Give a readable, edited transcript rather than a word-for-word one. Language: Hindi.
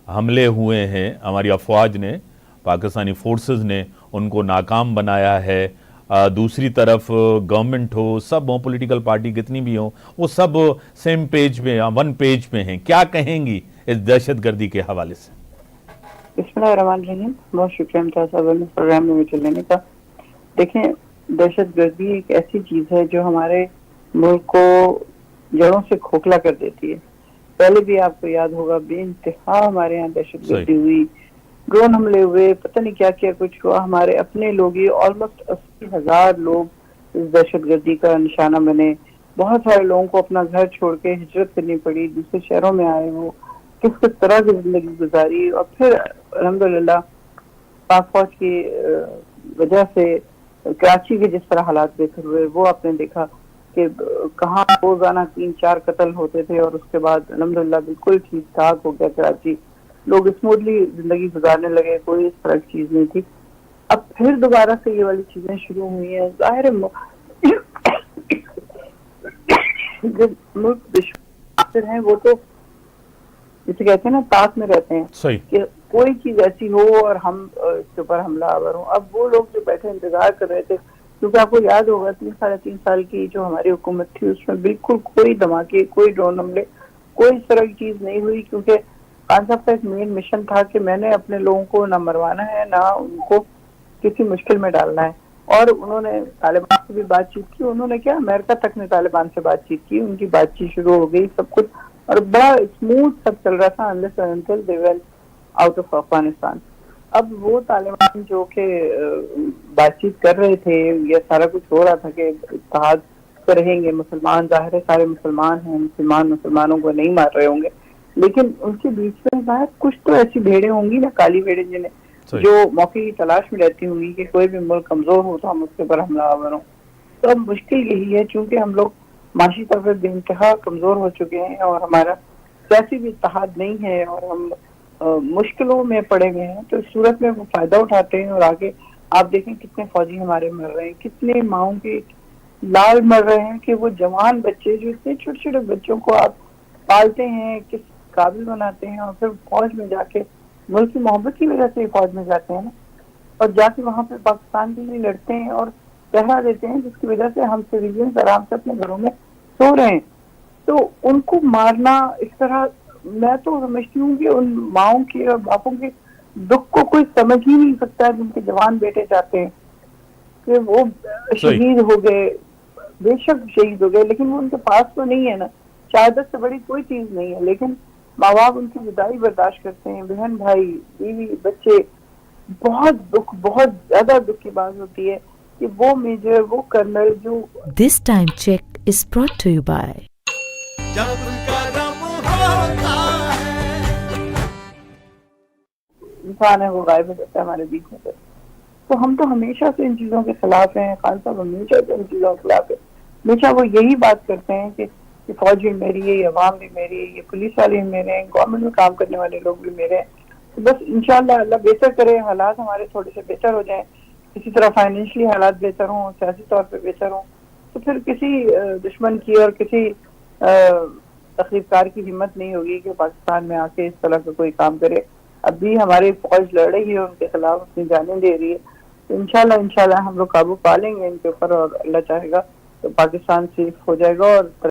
हमले हुए हैं, हमारी अफवाज ने, पाकिस्तानी फोर्सेस ने उनको नाकाम बनाया है। दूसरी तरफ गवर्नमेंट हो, सब हो, पॉलिटिकल पार्टी कितनी भी हो, वो सब सेम पेज पे या वन पेज पे हैं। क्या कहेंगी इस दहशतगर्दी के हवाले से? बिस्मिल्लाहिर्रहमानिर्रहीम। बहुत शुक्रिया मुमताज साहब ने प्रोग्राम में मुझे लेने का। देखें, दहशतगर्दी एक ऐसी चीज है जो हमारे मुल्क को जड़ों से खोखला कर देती है। पहले भी आपको याद होगा, बेइंतहा हमारे यहाँ दहशतगर्दी हुई, ड्रोन हमले हुए, पता नहीं क्या क्या कुछ हुआ। हमारे अपने लोग ही ऑलमोस्ट 80,000 लोग इस दहशतगर्दी का निशाना बने। बहुत सारे लोगों को अपना घर छोड़ के हिजरत करनी पड़ी, दूसरे शहरों में आए, वो किस किस तरह की जिंदगी गुजारी। और फिर अल्हम्दुलिल्लाह पाक फौज की वजह से कराची के जिस तरह हालात बेहतर हुए, वो आपने देखा कि कहाँ रोजाना 3-4 कत्ल होते थे, और उसके बाद अल्हम्दुलिल्लाह बिल्कुल ठीक ठाक हो गया कराची। लोग स्मूथली जिंदगी गुजारने लगे, कोई इस तरह की चीज नहीं थी। अब फिर दोबारा से ये वाली चीजें शुरू हुई हैं। जाहिर है जो मुल्क विश्व हैं वो तो जिसे कहते हैं ना, ताक में रहते हैं सही। कि कोई चीज ऐसी हो और हम इसके ऊपर हमलावर हो। अब वो लोग जो बैठे इंतजार कर रहे थे, क्योंकि आपको याद होगा 3-3.5 साल की जो हमारी हुकूमत थी, उसमें बिल्कुल कोई धमाके, कोई ड्रोन हमले, कोई इस तरह की चीज नहीं हुई। क्योंकि खान साहब का एक मेन मिशन था कि मैंने अपने लोगों को ना मरवाना है, ना उनको किसी मुश्किल में डालना है। और उन्होंने तालिबान से भी बातचीत की। उन्होंने क्या, अमेरिका तक ने तालिबान से बातचीत की, उनकी बातचीत शुरू हो गई, सब कुछ, और बड़ा स्मूथ सब चल रहा था unless until they went out of Afghanistan. अब वो तालिबान जो के बातचीत कर रहे थे, ये सारा कुछ हो रहा था कि इत्तेहाद से रहेंगे मुसलमान, जाहिर है सारे मुसलमान हैं, मुसलमानों को नहीं मार रहे होंगे, लेकिन उनके बीच में शायद कुछ तो ऐसी भेड़ें होंगी ना, काली भेड़ें, जिन्हें जो मौके की तलाश में रहती होंगी कि कोई भी मुल्क कमजोर हो तो हम उसके ऊपर हमलावर हों। तो अब मुश्किल यही है, चूंकि हम लोग माशी तौर पर बेइंतहा कमजोर हो चुके हैं और हमारा सियासी भी इत्तेहाद नहीं है, और हम मुश्किलों में पड़े हुए हैं, तो इस सूरत में वो फायदा उठाते हैं। और आगे आप देखें कितने फौजी हमारे मर रहे हैं, कितने माओं के लाल मर रहे हैं कि वो जवान बच्चे, जो इतने छोटे छोटे बच्चों को आप पालते हैं, किस काबिल बनाते हैं, और फिर फौज में जाके मुल्क की मोहब्बत की वजह से फौज में जाते हैं ना, और जाके वहां पे पाकिस्तान के लिए लड़ते हैं और पहरा देते हैं, जिसकी वजह से हम सिविलियंस आराम से अपने घरों में सो रहे हैं। तो उनको मारना इस तरह, मैं तो समझती हूँ कि उन माओं के और बापों के दुख को कोई समझ ही नहीं सकता है, जिनके जवान बेटे जाते हैं कि वो शहीद हो गए। बेशक शहीद हो गए, लेकिन वो उनके पास तो नहीं है ना, शहादत से बड़ी कोई चीज नहीं है, लेकिन माँ बाप उनकी विदाई बर्दाश्त करते हैं, बहन भाई बीवी बच्चे। बहुत दुख, बहुत ज्यादा दुख की बात होती है कि वो मेजर, वो कर्नल जो। This time check is brought to you by. इंसान है वो गायब हो जाता है हमारे बीच में से। तो हम तो हमेशा से इन चीजों के खिलाफ हैं, खान साहब हमेशा से इन चीजों के खिलाफ है। हमेशा वो यही बात करते हैं कि फौज भी मेरी है, ये अवाम भी मेरी है, ये पुलिस वाले भी मेरे हैं, गवर्नमेंट में काम करने वाले लोग भी मेरे हैं। तो बस इंशाल्लाह अल्लाह बेहतर करे, हालात हमारे थोड़े से बेहतर हो जाएं, किसी तरह फाइनेंशियली हालात बेहतर हों, सियासी तौर पर बेहतर हों, तो फिर किसी दुश्मन की और किसी तकलीफकार की हिम्मत नहीं होगी कि पाकिस्तान में आके इस तरह का कोई काम करे। अभी हमारी फौज लड़ रही है उनके खिलाफ, अपनी जानें दे रही है। तो इंशाल्लाह हम लोग काबू पा लेंगे इनके ऊपर, और अल्लाह चाहेगा तो पाकिस्तान सेफ हो जाएगा और